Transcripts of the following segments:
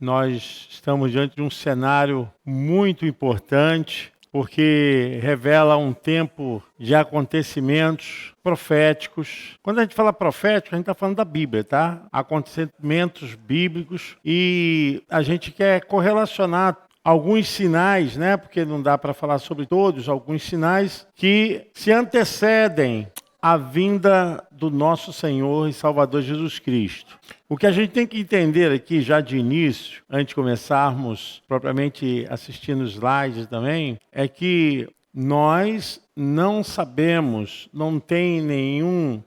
Nós estamos diante de um cenário muito importante, porque revela um tempo de acontecimentos proféticos. Quando a gente fala profético, a gente está falando da Bíblia, tá? Acontecimentos bíblicos, e a gente quer correlacionar alguns sinais, né? Porque não dá para falar sobre todos, alguns sinais que se antecedem à vinda do nosso Senhor e Salvador Jesus Cristo. O que a gente tem que entender aqui já de início, antes de começarmos propriamente assistindo os slides também, é que nós não sabemos, não tem nenhum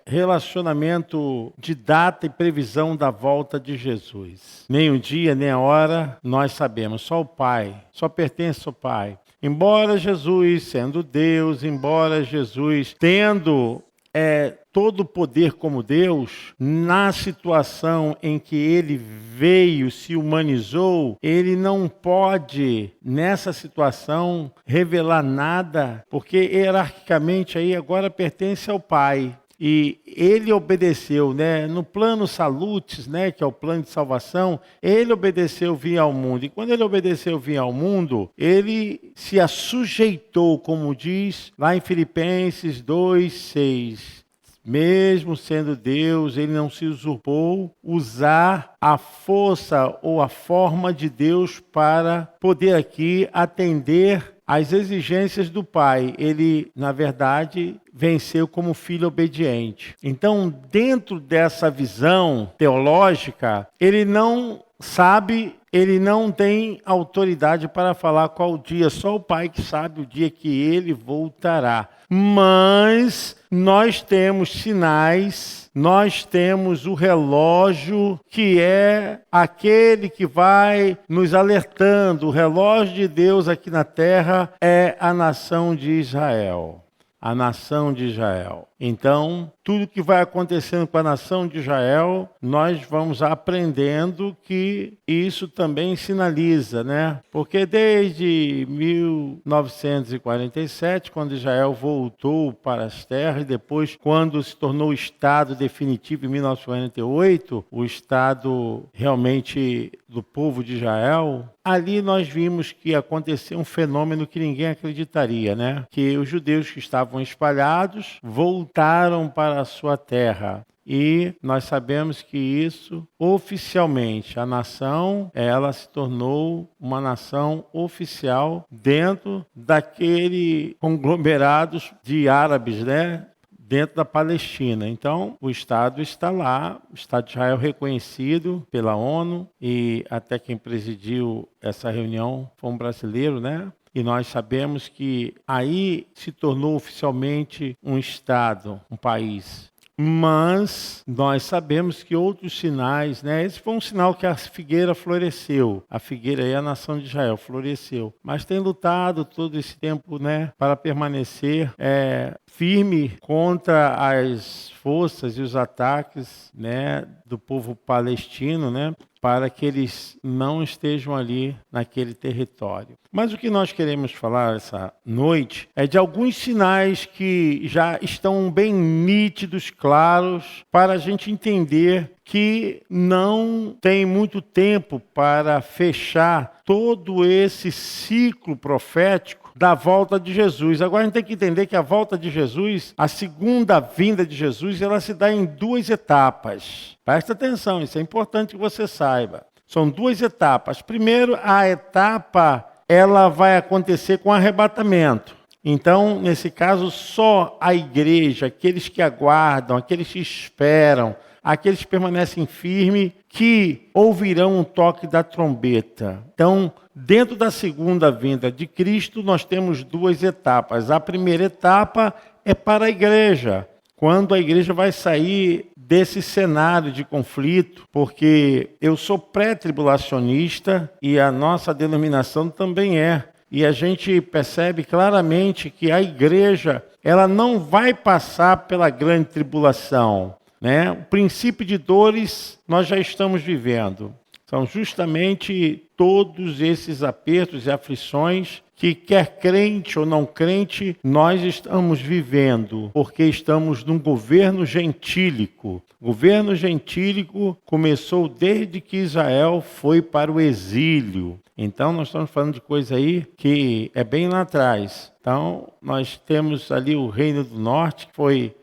relacionamento de data e previsão da volta de Jesus. Nem o dia, nem a hora, nós sabemos, só o Pai, só pertence ao Pai. Embora Jesus, sendo Deus, embora Jesus tendo todo o poder como Deus, na situação em que ele veio, se humanizou, ele não pode, nessa situação, revelar nada, porque hierarquicamente aí agora pertence ao Pai. E ele obedeceu, né? No plano salutis, né? Que é o plano de salvação, ele obedeceu vir ao mundo. E quando ele obedeceu vir ao mundo, ele se assujeitou, como diz lá em Filipenses 2:6. Mesmo sendo Deus, ele não se usurpou usar a força ou a forma de Deus para poder aqui atender às exigências do Pai. Ele, na verdade, venceu como filho obediente. Então, dentro dessa visão teológica, ele não sabe, ele não tem autoridade para falar qual o dia, só o Pai que sabe o dia que ele voltará. Mas nós temos sinais, nós temos o relógio que é aquele que vai nos alertando. O relógio de Deus aqui na terra é a nação de Israel. A nação de Israel. Então, tudo que vai acontecendo com a nação de Israel, nós vamos aprendendo que isso também sinaliza, né? Porque desde 1947, quando Israel voltou para as terras, e depois, quando se tornou Estado definitivo em 1948, o Estado realmente do povo de Israel, ali nós vimos que aconteceu um fenômeno que ninguém acreditaria, né? Que os judeus que estavam espalhados voltaram para a sua terra. E nós sabemos que isso, oficialmente, a nação, ela se tornou uma nação oficial dentro daquele conglomerado de árabes, né? Dentro da Palestina. Então, o Estado está lá, o Estado de Israel reconhecido pela ONU, e até quem presidiu essa reunião foi um brasileiro, né? E nós sabemos que aí se tornou oficialmente um Estado, um país. Mas nós sabemos que outros sinais, né? Esse foi um sinal que a figueira floresceu. A figueira é a nação de Israel, floresceu. Mas tem lutado todo esse tempo, né? Para permanecer firme contra as forças e os ataques, né? Do povo palestino, né? Para que eles não estejam ali naquele território. Mas o que nós queremos falar essa noite é de alguns sinais que já estão bem nítidos, claros, para a gente entender que não tem muito tempo para fechar todo esse ciclo profético da volta de Jesus. Agora a gente tem que entender que a volta de Jesus, a segunda vinda de Jesus, ela se dá em duas etapas. Presta atenção, isso é importante que você saiba. São duas etapas. Primeiro, a etapa, ela vai acontecer com arrebatamento. Então, nesse caso, só a igreja, aqueles que aguardam, aqueles que esperam, aqueles que permanecem firmes, que ouvirão o toque da trombeta. Então, dentro da segunda vinda de Cristo, nós temos duas etapas. A primeira etapa é para a igreja, quando a igreja vai sair desse cenário de conflito, porque eu sou pré-tribulacionista e a nossa denominação também é. E a gente percebe claramente que a igreja, ela não vai passar pela grande tribulação, né? O princípio de dores nós já estamos vivendo. São justamente todos esses apertos e aflições que, quer crente ou não crente, nós estamos vivendo, porque estamos num governo gentílico. O governo gentílico começou desde que Israel foi para o exílio. Então, nós estamos falando de coisa aí que é bem lá atrás. Então, nós temos ali o Reino do Norte, que foi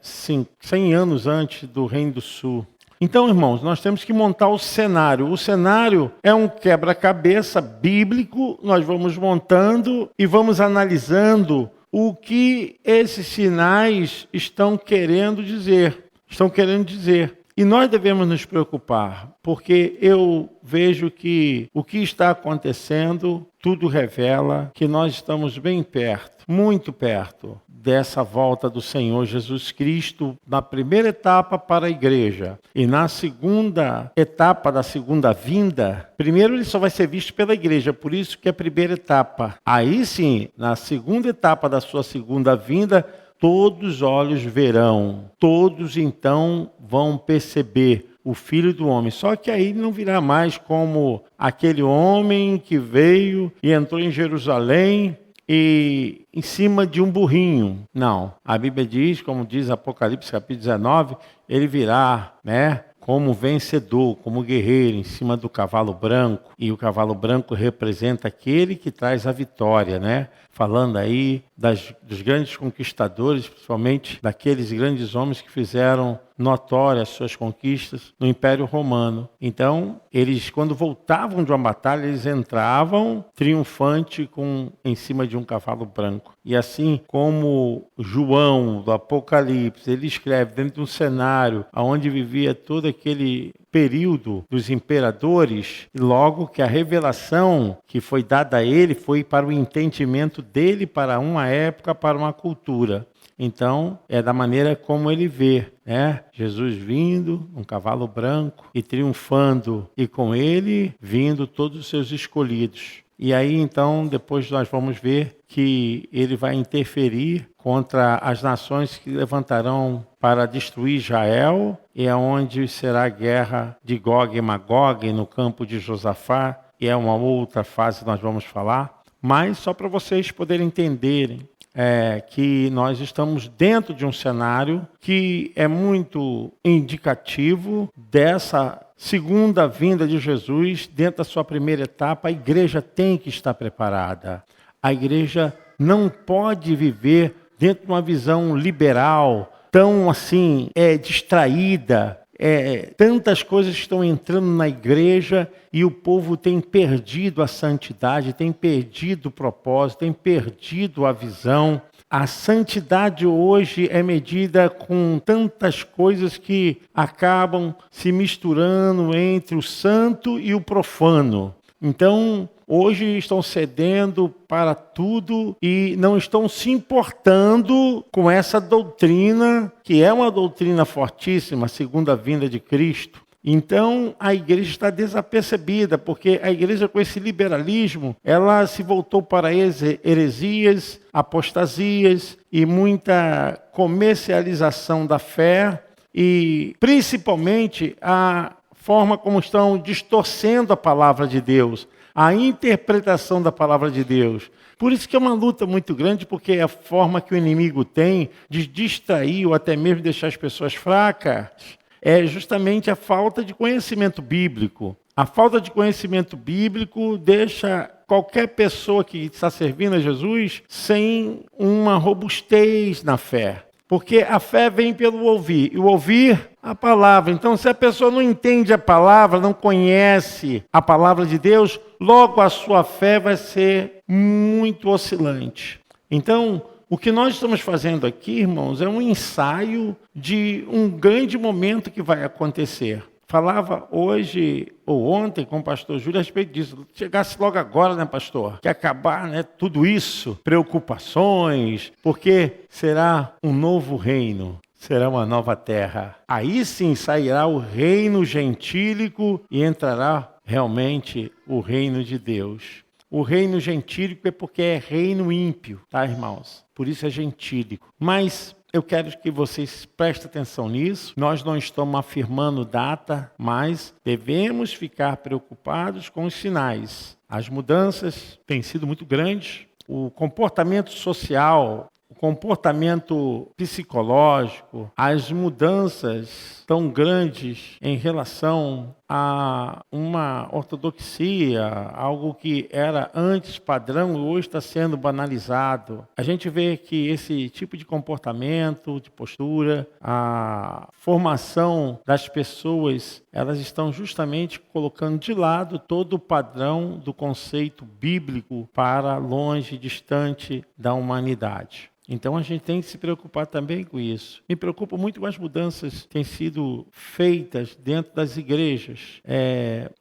100 anos antes do Reino do Sul. Então, irmãos, nós temos que montar o cenário. O cenário é um quebra-cabeça bíblico. Nós vamos montando e vamos analisando o que esses sinais estão querendo dizer. E nós devemos nos preocupar, porque eu vejo que o que está acontecendo, tudo revela que nós estamos bem perto, muito perto dessa volta do Senhor Jesus Cristo, na primeira etapa para a igreja. E na segunda etapa da segunda vinda, primeiro ele só vai ser visto pela igreja, por isso que é a primeira etapa. Aí sim, na segunda etapa da sua segunda vinda, todos os olhos verão, todos então vão perceber o Filho do Homem. Só que aí não virá mais como aquele homem que veio e entrou em Jerusalém e em cima de um burrinho. Não, a Bíblia diz, como diz Apocalipse capítulo 19, ele virá, como vencedor, como guerreiro, em cima do cavalo branco. E o cavalo branco representa aquele que traz a vitória, Falando aí dos grandes conquistadores, principalmente daqueles grandes homens que fizeram notórias suas conquistas no Império Romano. Então, eles, quando voltavam de uma batalha, eles entravam triunfante em cima de um cavalo branco. E assim como João, do Apocalipse, ele escreve dentro de um cenário onde vivia todo aquele período dos imperadores, e logo que a revelação que foi dada a ele foi para o entendimento dele, para uma época, para uma cultura. Então, é da maneira como ele vê, Jesus vindo, um cavalo branco, e triunfando, e com ele vindo todos os seus escolhidos. E aí, então, depois nós vamos ver que ele vai interferir contra as nações que levantarão para destruir Israel, e é onde será a guerra de Gog e Magog no campo de Josafá, e é uma outra fase que nós vamos falar. Mas só para vocês poderem entenderem, que nós estamos dentro de um cenário que é muito indicativo dessa segunda vinda de Jesus. Dentro da sua primeira etapa, a igreja tem que estar preparada. A igreja não pode viver dentro de uma visão liberal, tão assim, distraída. Tantas coisas estão entrando na igreja e o povo tem perdido a santidade, tem perdido o propósito, tem perdido a visão. A santidade hoje é medida com tantas coisas que acabam se misturando entre o santo e o profano. Então, hoje estão cedendo para tudo e não estão se importando com essa doutrina, que é uma doutrina fortíssima, a segunda vinda de Cristo. Então, a igreja está desapercebida, porque a igreja, com esse liberalismo, ela se voltou para heresias, apostasias e muita comercialização da fé e, principalmente, a forma como estão distorcendo a palavra de Deus, a interpretação da palavra de Deus. Por isso que é uma luta muito grande, porque é a forma que o inimigo tem de distrair ou até mesmo deixar as pessoas fracas é justamente a falta de conhecimento bíblico. A falta de conhecimento bíblico deixa qualquer pessoa que está servindo a Jesus sem uma robustez na fé. Porque a fé vem pelo ouvir, e o ouvir a palavra. Então, se a pessoa não entende a palavra, não conhece a palavra de Deus, logo a sua fé vai ser muito oscilante. Então, o que nós estamos fazendo aqui, irmãos, é um ensaio de um grande momento que vai acontecer. Falava hoje ou ontem com o pastor Júlio a respeito disso. Chegasse logo agora, pastor? Que acabar, tudo isso, preocupações, porque será um novo reino, será uma nova terra. Aí sim sairá o reino gentílico e entrará realmente o reino de Deus. O reino gentílico é porque é reino ímpio, tá, irmãos? Por isso é gentílico. Mas eu quero que vocês prestem atenção nisso. Nós não estamos afirmando data, mas devemos ficar preocupados com os sinais. As mudanças têm sido muito grandes. O comportamento social, o comportamento psicológico, as mudanças tão grandes em relação a uma ortodoxia, algo que era antes padrão, hoje está sendo banalizado. A gente vê que esse tipo de comportamento, de postura, a formação das pessoas, elas estão justamente colocando de lado todo o padrão do conceito bíblico para longe, distante da humanidade. Então a gente tem que se preocupar também com isso. Me preocupa muito com as mudanças que têm sido feitas dentro das igrejas.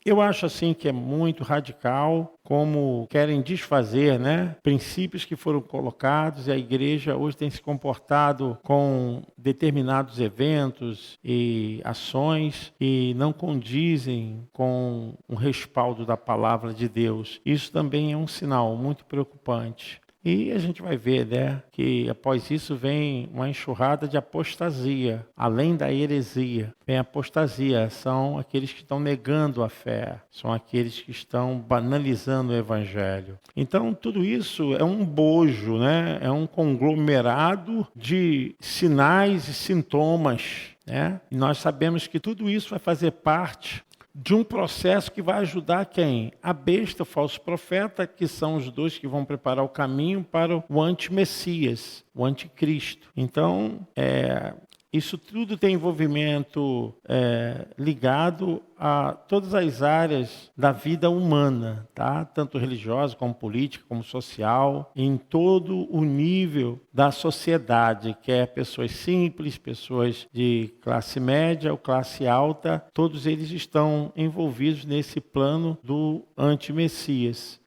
Eu acho assim que é muito radical, como querem desfazer, princípios que foram colocados, e a igreja hoje tem se comportado com determinados eventos e ações que não condizem com o respaldo da palavra de Deus. Isso também é um sinal muito preocupante. E a gente vai ver, que após isso vem uma enxurrada de apostasia, além da heresia. Vem a apostasia, são aqueles que estão negando a fé, são aqueles que estão banalizando o evangelho. Então, tudo isso é um bojo, é um conglomerado de sinais e sintomas. E nós sabemos que tudo isso vai fazer parte de um processo que vai ajudar quem? A besta, o falso profeta, que são os dois que vão preparar o caminho para o anti-Messias, o anticristo. Então, isso tudo tem envolvimento ligado a todas as áreas da vida humana, tanto religiosa como política, como social, em todo o nível da sociedade, que é pessoas simples, pessoas de classe média ou classe alta, todos eles estão envolvidos nesse plano do anti-Messias.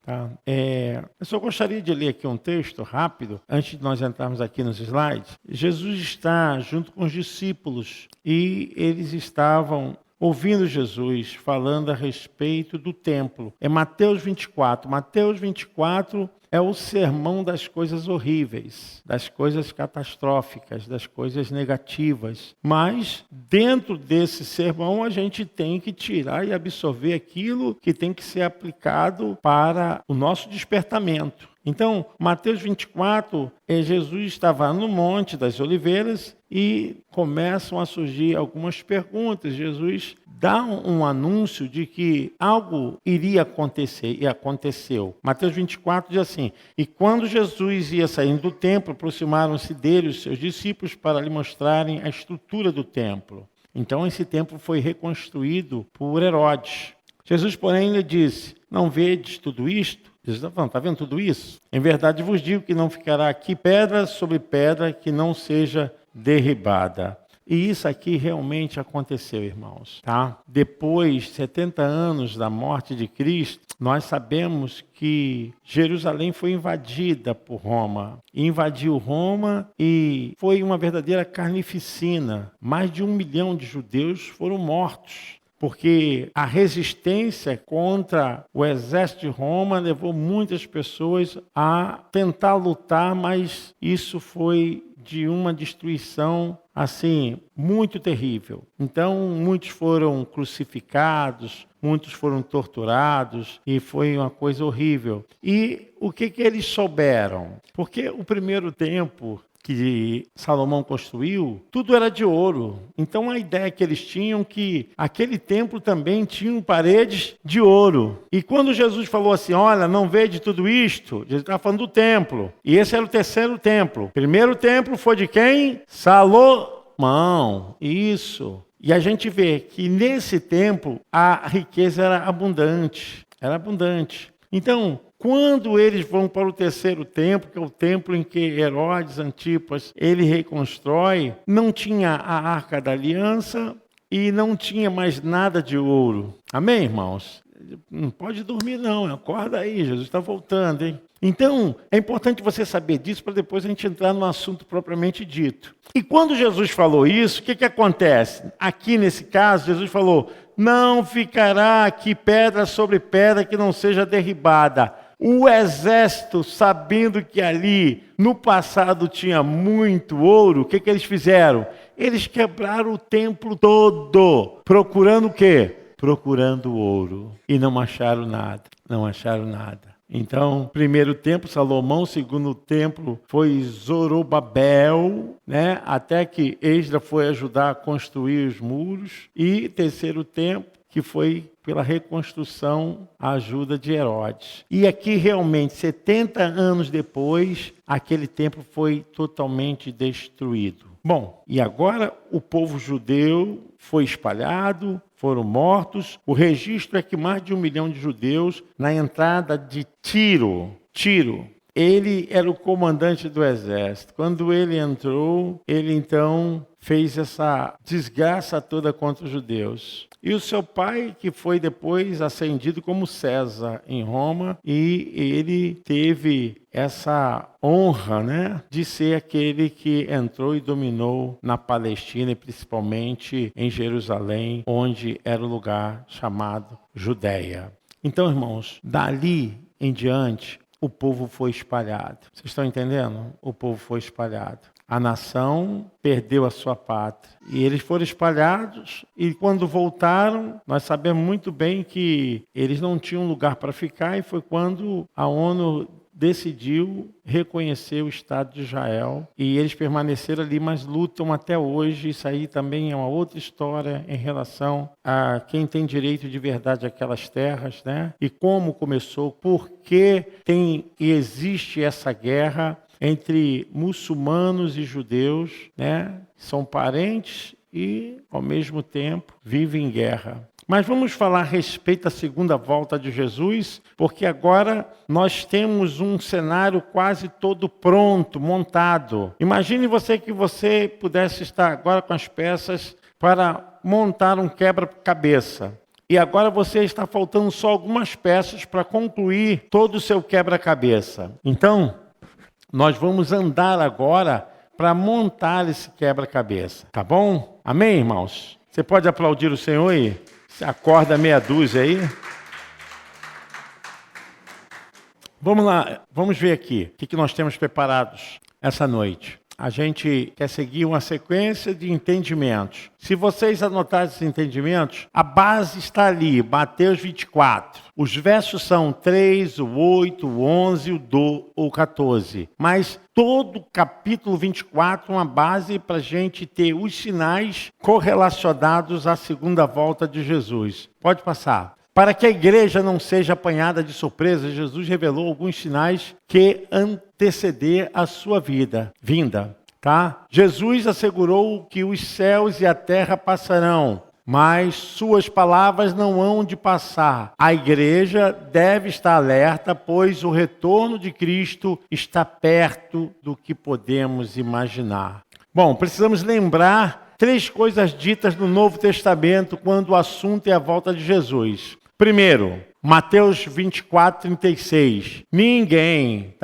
Eu só gostaria de ler aqui um texto rápido, antes de nós entrarmos aqui nos slides. Jesus está junto com os discípulos e eles estavam ouvindo Jesus falando a respeito do templo. É Mateus 24. Mateus 24 é o sermão das coisas horríveis, das coisas catastróficas, das coisas negativas. Mas, dentro desse sermão, a gente tem que tirar e absorver aquilo que tem que ser aplicado para o nosso despertamento. Então, Mateus 24, Jesus estava no Monte das Oliveiras e começam a surgir algumas perguntas. Jesus dá um anúncio de que algo iria acontecer, e aconteceu. Mateus 24 diz assim: e quando Jesus ia saindo do templo, aproximaram-se dele os seus discípulos para lhe mostrarem a estrutura do templo. Então, esse templo foi reconstruído por Herodes. Jesus, porém, lhe disse: não vedes tudo isto? Jesus está falando: está vendo tudo isso? Em verdade vos digo que não ficará aqui pedra sobre pedra que não seja derribada. E isso aqui realmente aconteceu, irmãos. Depois de 70 anos da morte de Cristo, nós sabemos que Jerusalém foi invadida por Roma. Invadiu Roma e foi uma verdadeira carnificina. Mais de 1 milhão de judeus foram mortos, porque a resistência contra o exército de Roma levou muitas pessoas a tentar lutar, mas isso foi de uma destruição assim muito terrível. Então, muitos foram crucificados, muitos foram torturados e foi uma coisa horrível. E o que eles souberam? Porque o primeiro templo que Salomão construiu, tudo era de ouro. Então a ideia que eles tinham que aquele templo também tinha paredes de ouro. E quando Jesus falou assim: olha, não vede tudo isto, Jesus estava falando do templo. E esse era o terceiro templo. O primeiro templo foi de quem? Salomão. Isso. E a gente vê que nesse templo a riqueza era abundante. Era abundante. Então, quando eles vão para o terceiro templo, que é o templo em que Herodes Antipas ele reconstrói, não tinha a Arca da Aliança e não tinha mais nada de ouro. Amém, irmãos? Não pode dormir não, acorda aí, Jesus está voltando, hein? Então, é importante você saber disso para depois a gente entrar no assunto propriamente dito. E quando Jesus falou isso, o que acontece? Aqui nesse caso, Jesus falou: não ficará aqui pedra sobre pedra que não seja derribada. O exército, sabendo que ali no passado tinha muito ouro, o que eles fizeram? Eles quebraram o templo todo, procurando o quê? Procurando ouro. E não acharam nada, não acharam nada. Então, primeiro templo, Salomão, segundo templo foi Zorobabel, né? Até que Esdras foi ajudar a construir os muros. E terceiro templo, que foi pela reconstrução, a ajuda de Herodes. E aqui realmente, 70 anos depois, aquele templo foi totalmente destruído. Bom, e agora o povo judeu foi espalhado, foram mortos. O registro é que mais de 1 milhão de judeus na entrada de Tiro, ele era o comandante do exército. Quando ele entrou, ele então fez essa desgraça toda contra os judeus. E o seu pai, que foi depois ascendido como César em Roma, e ele teve essa honra, né, de ser aquele que entrou e dominou na Palestina, e principalmente em Jerusalém, onde era o lugar chamado Judéia. Então, irmãos, dali em diante, o povo foi espalhado. Vocês estão entendendo? O povo foi espalhado. A nação perdeu a sua pátria. E eles foram espalhados, e quando voltaram, nós sabemos muito bem que eles não tinham lugar para ficar, e foi quando a ONU decidiu reconhecer o Estado de Israel, e eles permaneceram ali, mas lutam até hoje. Isso aí também é uma outra história em relação a quem tem direito de verdade àquelas terras, né? E como começou, por que tem e existe essa guerra entre muçulmanos e judeus, né? São parentes e, ao mesmo tempo, vivem em guerra. Mas vamos falar a respeito da segunda volta de Jesus, porque agora nós temos um cenário quase todo pronto, montado. Imagine que você pudesse estar agora com as peças para montar um quebra-cabeça. E agora você está faltando só algumas peças para concluir todo o seu quebra-cabeça. Então, nós vamos andar agora para montar esse quebra-cabeça, tá bom? Amém, irmãos? Você pode aplaudir o Senhor aí? Você acorda meia dúzia aí. Vamos lá, vamos ver aqui o que nós temos preparados essa noite. A gente quer seguir uma sequência de entendimentos. Se vocês anotarem esses entendimentos, a base está ali, Mateus 24. Os versos são 3, o 8, o 11, o 14. Mas todo o capítulo 24 é uma base para a gente ter os sinais correlacionados à segunda volta de Jesus. Pode passar. Para que a igreja não seja apanhada de surpresa, Jesus revelou alguns sinais que anteceder a sua vinda. Tá? Jesus assegurou que os céus e a terra passarão, mas suas palavras não hão de passar. A igreja deve estar alerta, pois o retorno de Cristo está perto do que podemos imaginar. Bom, precisamos lembrar 3 coisas ditas no Novo Testamento quando o assunto é a volta de Jesus. Primeiro, Mateus 24, 36. Ninguém,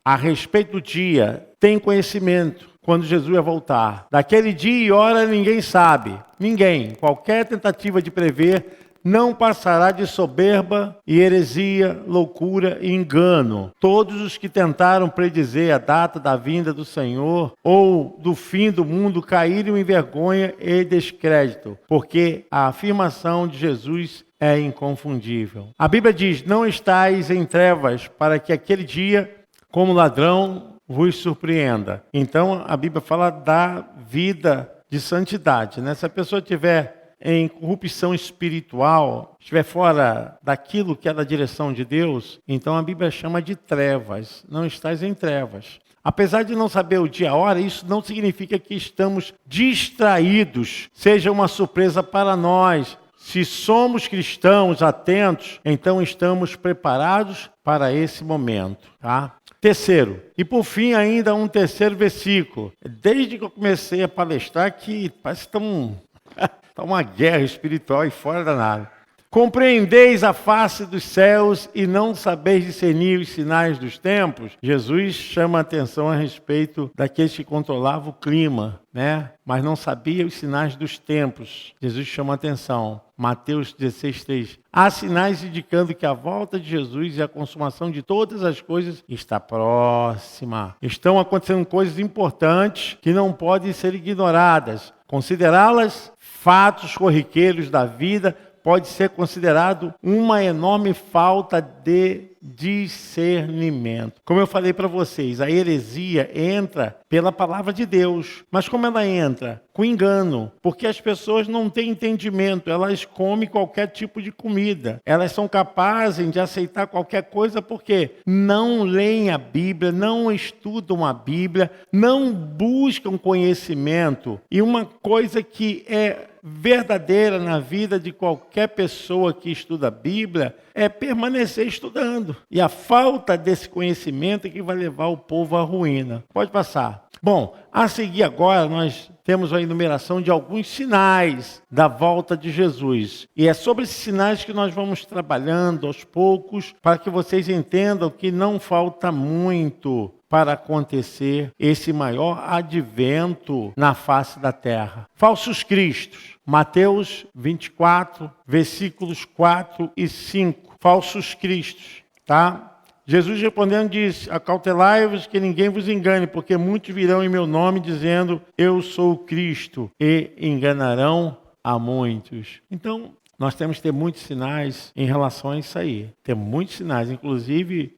a respeito do dia, tem conhecimento quando Jesus vai voltar. Daquele dia e hora ninguém sabe. Ninguém. Qualquer tentativa de prever não passará de soberba e heresia, loucura e engano. Todos os que tentaram predizer a data da vinda do Senhor ou do fim do mundo caíram em vergonha e descrédito, porque a afirmação de Jesus é inconfundível. A Bíblia diz: não estais em trevas para que aquele dia, como ladrão, vos surpreenda. Então a Bíblia fala da vida de santidade, né? Se a pessoa tiver em corrupção espiritual, estiver fora daquilo que é da direção de Deus, então a Bíblia chama de trevas. Não estais em trevas. Apesar de não saber o dia e a hora, isso não significa que estamos distraídos, seja uma surpresa para nós. Se somos cristãos atentos, então estamos preparados para esse momento, tá? Terceiro, e por fim ainda um terceiro versículo. Desde que eu comecei a palestrar que parece que está uma guerra espiritual aí fora da nave. Compreendeis a face dos céus e não sabeis discernir os sinais dos tempos? Jesus chama a atenção a respeito daqueles que controlavam o clima, né? Mas não sabia os sinais dos tempos. Jesus chama a atenção. Mateus 16:3. Há sinais indicando que a volta de Jesus e a consumação de todas as coisas está próxima. Estão acontecendo coisas importantes que não podem ser ignoradas. Considerá-las fatos corriqueiros da vida pode ser considerado uma enorme falta de discernimento. Como eu falei para vocês, a heresia entra pela palavra de Deus. Mas como ela entra? Com engano. Porque as pessoas não têm entendimento. Elas comem qualquer tipo de comida. Elas são capazes de aceitar qualquer coisa porque não leem a Bíblia, não estudam a Bíblia, não buscam conhecimento. E uma coisa que é verdadeira na vida de qualquer pessoa que estuda a Bíblia é permanecer estudando. E a falta desse conhecimento é que vai levar o povo à ruína. Pode passar. Bom, a seguir agora nós temos a enumeração de alguns sinais da volta de Jesus. E é sobre esses sinais que nós vamos trabalhando aos poucos para que vocês entendam que não falta muito para acontecer esse maior advento na face da terra. Falsos cristos. Mateus 24, versículos 4 e 5. Falsos cristos, tá? Jesus respondendo disse: acautelai-vos que ninguém vos engane, porque muitos virão em meu nome dizendo, eu sou o Cristo, e enganarão a muitos. Então, nós temos que ter muitos sinais em relação a isso aí. Tem muitos sinais, inclusive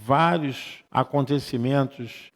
vários acontecimentos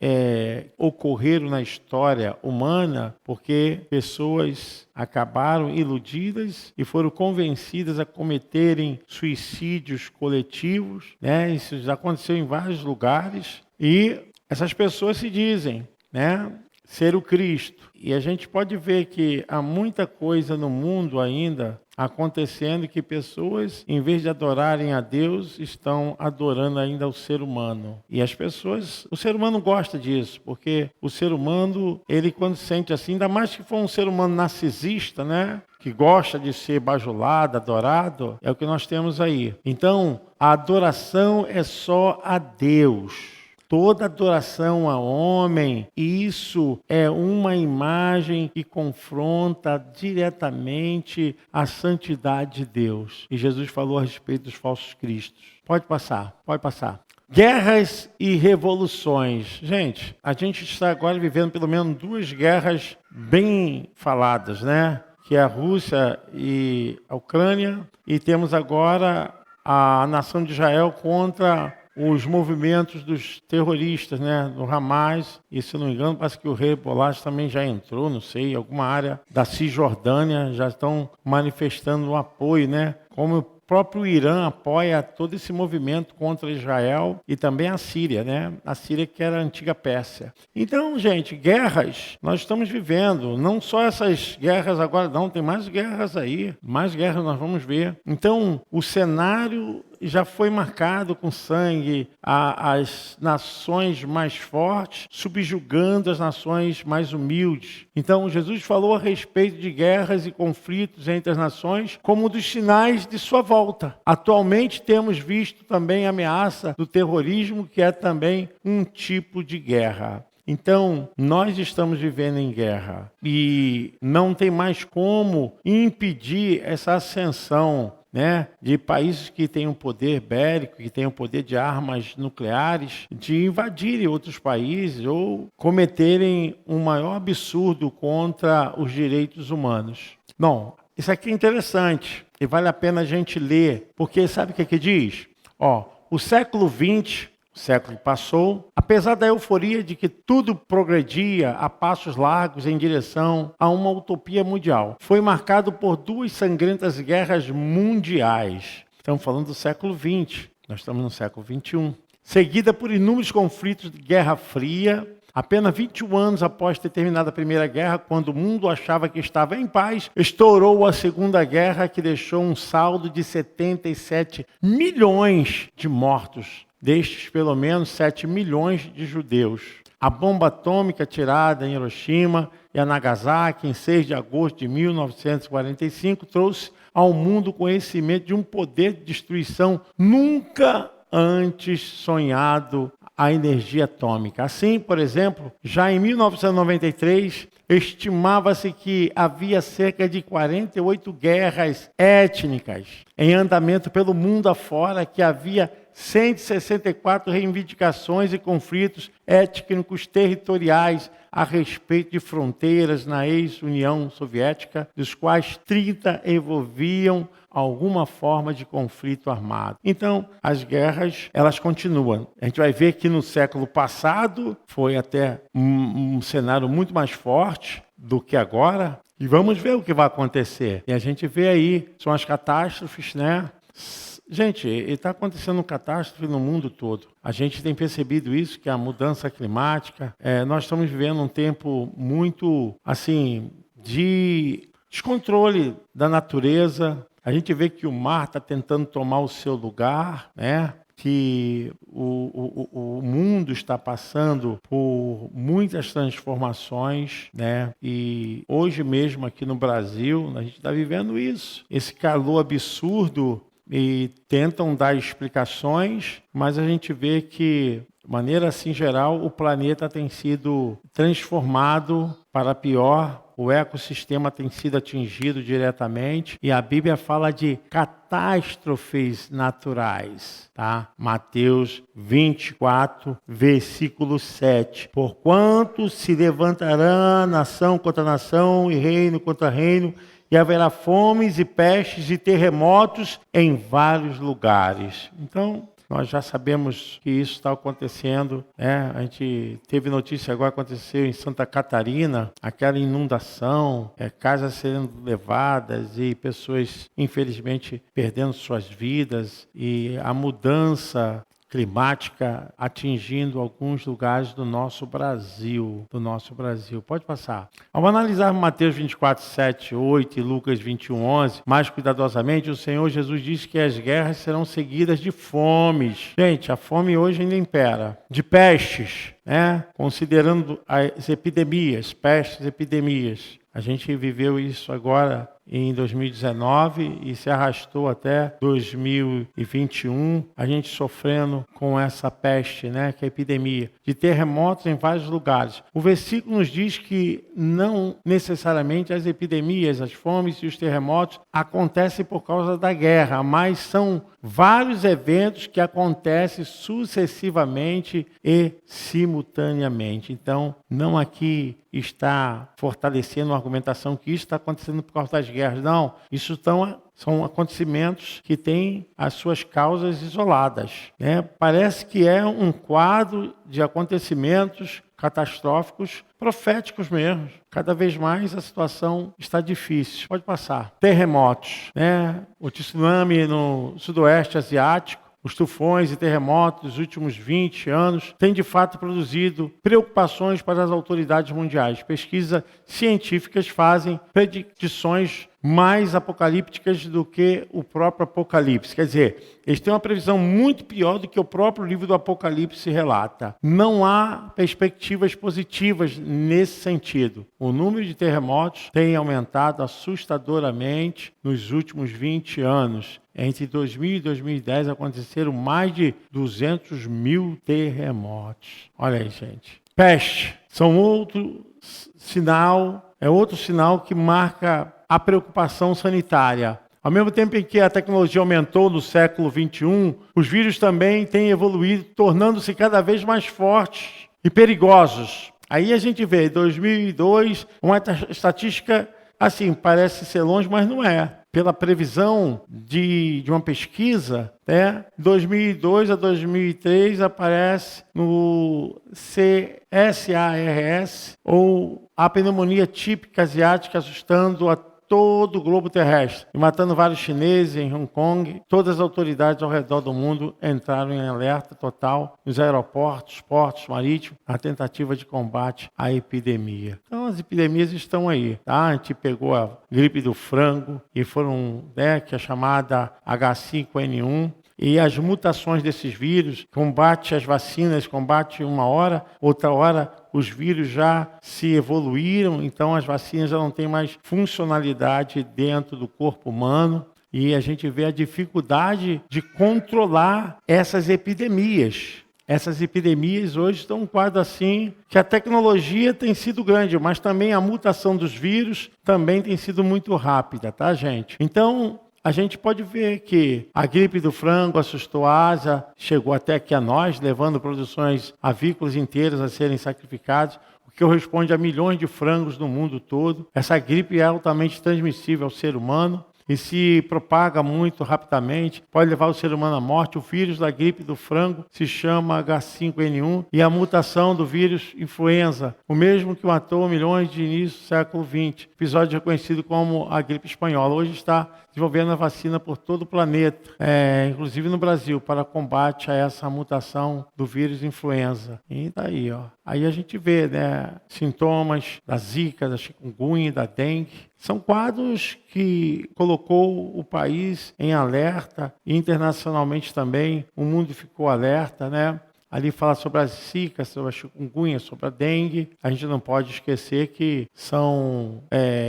ocorreram na história humana porque pessoas acabaram iludidas e foram convencidas a cometerem suicídios coletivos, né? Isso já aconteceu em vários lugares e essas pessoas se dizem, né, ser o Cristo. E a gente pode ver que há muita coisa no mundo ainda acontecendo que pessoas, em vez de adorarem a Deus, estão adorando ainda o ser humano. E as pessoas, o ser humano gosta disso, porque o ser humano, ele quando sente assim, ainda mais que for um ser humano narcisista, né? Que gosta de ser bajulado, adorado, é o que nós temos aí. Então, a adoração é só a Deus. Toda adoração a homem, isso é uma imagem que confronta diretamente a santidade de Deus. E Jesus falou a respeito dos falsos cristos. Pode passar, pode passar. Guerras e revoluções. Gente, a gente está agora vivendo pelo menos 2 guerras bem faladas, né? Que é a Rússia e a Ucrânia. E temos agora a nação de Israel contra os movimentos dos terroristas, né, do Hamas, e se não me engano, parece que o Hezbollah também já entrou, não sei, alguma área da Cisjordânia já estão manifestando um apoio, né, como o próprio Irã apoia todo esse movimento contra Israel e também a Síria, né, a Síria que era a antiga Pérsia. Então, gente, guerras nós estamos vivendo, não só essas guerras agora, não, tem mais guerras aí, mais guerras nós vamos ver. Então, o cenário já foi marcado com sangue, as nações mais fortes subjugando as nações mais humildes. Então, Jesus falou a respeito de guerras e conflitos entre as nações como dos sinais de sua volta. Atualmente temos visto também a ameaça do terrorismo, que é também um tipo de guerra. Então, nós estamos vivendo em guerra e não tem mais como impedir essa ascensão, né, de países que têm um poder bélico, que têm o poder de armas nucleares, de invadirem outros países ou cometerem um maior absurdo contra os direitos humanos. Bom, isso aqui é interessante e vale a pena a gente ler, porque sabe o que diz? O século XX, o século que passou, apesar da euforia de que tudo progredia a passos largos em direção a uma utopia mundial, foi marcado por 2 sangrentas guerras mundiais. Estamos falando do século XX, nós estamos no século XXI. Seguida por inúmeros conflitos de Guerra Fria. Apenas 21 anos após ter terminado a Primeira Guerra, quando o mundo achava que estava em paz, estourou a Segunda Guerra, que deixou um saldo de 77 milhões de mortos. Destes, pelo menos 7 milhões de judeus. A bomba atômica tirada em Hiroshima e Nagasaki em 6 de agosto de 1945 trouxe ao mundo o conhecimento de um poder de destruição nunca antes sonhado, a energia atômica. Assim, por exemplo, já em 1993, estimava-se que havia cerca de 48 guerras étnicas em andamento pelo mundo afora, que havia 164 reivindicações e conflitos étnicos territoriais a respeito de fronteiras na ex-União Soviética, dos quais 30 envolviam alguma forma de conflito armado. Então, as guerras, elas continuam. A gente vai ver que no século passado foi até um cenário muito mais forte do que agora. E vamos ver o que vai acontecer. E a gente vê aí, são as catástrofes, né? Gente, está acontecendo uma catástrofe no mundo todo. A gente tem percebido isso, que a mudança climática, nós estamos vivendo um tempo muito, assim, de descontrole da natureza. A gente vê que o mar está tentando tomar o seu lugar, né? Que o mundo está passando por muitas transformações, né? E hoje mesmo aqui no Brasil, a gente está vivendo isso. Esse calor absurdo, e tentam dar explicações, mas a gente vê que, de maneira assim geral, o planeta tem sido transformado para pior, o ecossistema tem sido atingido diretamente, e a Bíblia fala de catástrofes naturais, tá? Mateus 24, versículo 7. Porquanto se levantará nação contra nação e reino contra reino, e haverá fomes e pestes e terremotos em vários lugares. Então, nós já sabemos que isso está acontecendo, né? A gente teve notícia agora, aconteceu em Santa Catarina, aquela inundação, casas sendo levadas e pessoas, infelizmente, perdendo suas vidas, e a mudança climática atingindo alguns lugares do nosso Brasil. Pode passar. Ao analisar Mateus 24, 7, 8 e Lucas 21, 11, mais cuidadosamente, o Senhor Jesus disse que as guerras serão seguidas de fomes. Gente, a fome hoje ainda impera. De pestes, né? Considerando as epidemias, pestes, epidemias. A gente viveu isso agora em 2019 e se arrastou até 2021, a gente sofrendo com essa peste, né, que é a epidemia, de terremotos em vários lugares. O versículo nos diz que não necessariamente as epidemias, as fomes e os terremotos acontecem por causa da guerra, mas são vários eventos que acontecem sucessivamente e simultaneamente. Então, não aqui está fortalecendo a argumentação que isso está acontecendo por causa das guerras. Não, isso são acontecimentos que têm as suas causas isoladas, né? Parece que é um quadro de acontecimentos catastróficos, proféticos mesmo. Cada vez mais a situação está difícil. Pode passar. Terremotos, né? O tsunami no sudoeste asiático, os tufões e terremotos dos últimos 20 anos têm, de fato, produzido preocupações para as autoridades mundiais. Pesquisas científicas fazem predições mais apocalípticas do que o próprio Apocalipse. Quer dizer, eles têm uma previsão muito pior do que o próprio livro do Apocalipse relata. Não há perspectivas positivas nesse sentido. O número de terremotos tem aumentado assustadoramente nos últimos 20 anos. Entre 2000 e 2010 aconteceram mais de 200 mil terremotos. Olha aí, gente. Peste são outro sinal que marca a preocupação sanitária. Ao mesmo tempo em que a tecnologia aumentou no século XXI, os vírus também têm evoluído, tornando-se cada vez mais fortes e perigosos. Aí a gente vê, em 2002, uma estatística, assim, parece ser longe, mas não é. Pela previsão de uma pesquisa, 2002 a 2003 aparece no CSARS, ou a pneumonia típica asiática, assustando a todo o globo terrestre e matando vários chineses em Hong Kong. Todas as autoridades ao redor do mundo entraram em alerta total nos aeroportos, portos marítimos, na tentativa de combate à epidemia. Então as epidemias estão aí, tá? A gente pegou a gripe do frango e foram, que é chamada H5N1, e as mutações desses vírus, combate as vacinas, combate uma hora, outra hora os vírus já se evoluíram, então as vacinas já não têm mais funcionalidade dentro do corpo humano. E a gente vê a dificuldade de controlar essas epidemias. Essas epidemias hoje estão um quadro assim, que a tecnologia tem sido grande, mas também a mutação dos vírus também tem sido muito rápida, tá, gente? Então, a gente pode ver que a gripe do frango assustou a Ásia, chegou até aqui a nós, levando produções avícolas inteiras a serem sacrificadas, o que corresponde a milhões de frangos no mundo todo. Essa gripe é altamente transmissível ao ser humano e se propaga muito rapidamente, pode levar o ser humano à morte. O vírus da gripe do frango se chama H5N1 e a mutação do vírus influenza, o mesmo que matou milhões de início do século XX, episódio reconhecido como a gripe espanhola. Hoje está desenvolvendo a vacina por todo o planeta, inclusive no Brasil, para combate a essa mutação do vírus influenza. E daí, ó. Aí a gente vê, né, sintomas da zika, da chikungunya, da dengue. São quadros que colocou o país em alerta, e internacionalmente também o mundo ficou alerta, né? Ali fala sobre a zika, sobre a chikungunya, sobre a dengue. A gente não pode esquecer que são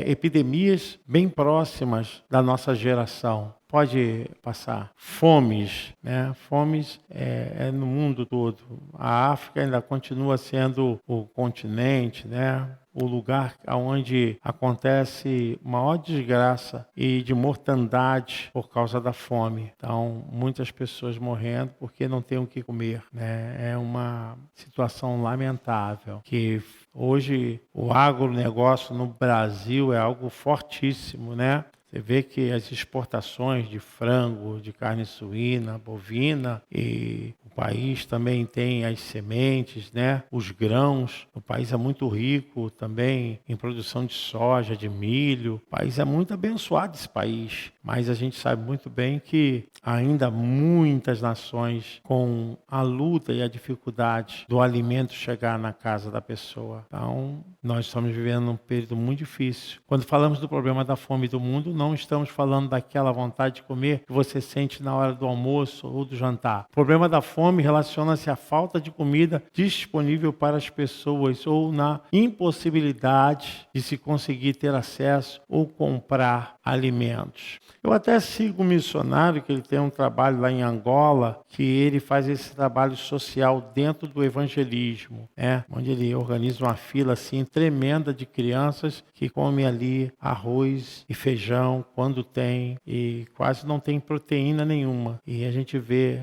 epidemias bem próximas da nossa geração. Pode passar. Fomes, né? Fomes é no mundo todo. A África ainda continua sendo o continente, né? O lugar onde acontece maior desgraça e de mortandade por causa da fome. Então, muitas pessoas morrendo porque não têm o que comer, né? É uma situação lamentável, que hoje o agronegócio no Brasil é algo fortíssimo, né? Você vê que as exportações de frango, de carne suína, bovina, e o país também tem as sementes, né? Os grãos. O país é muito rico também em produção de soja, de milho. O país é muito abençoado, esse país. Mas a gente sabe muito bem que ainda muitas nações com a luta e a dificuldade do alimento chegar na casa da pessoa. Então, nós estamos vivendo um período muito difícil. Quando falamos do problema da fome do mundo, não estamos falando daquela vontade de comer que você sente na hora do almoço ou do jantar. O problema da fome relaciona-se à falta de comida disponível para as pessoas ou na impossibilidade de se conseguir ter acesso ou comprar alimentos. Eu até sigo um missionário que ele tem um trabalho lá em Angola, que ele faz esse trabalho social dentro do evangelismo, né? Onde ele organiza uma fila assim tremenda de crianças que comem ali arroz e feijão quando tem, e quase não tem proteína nenhuma. E a gente vê,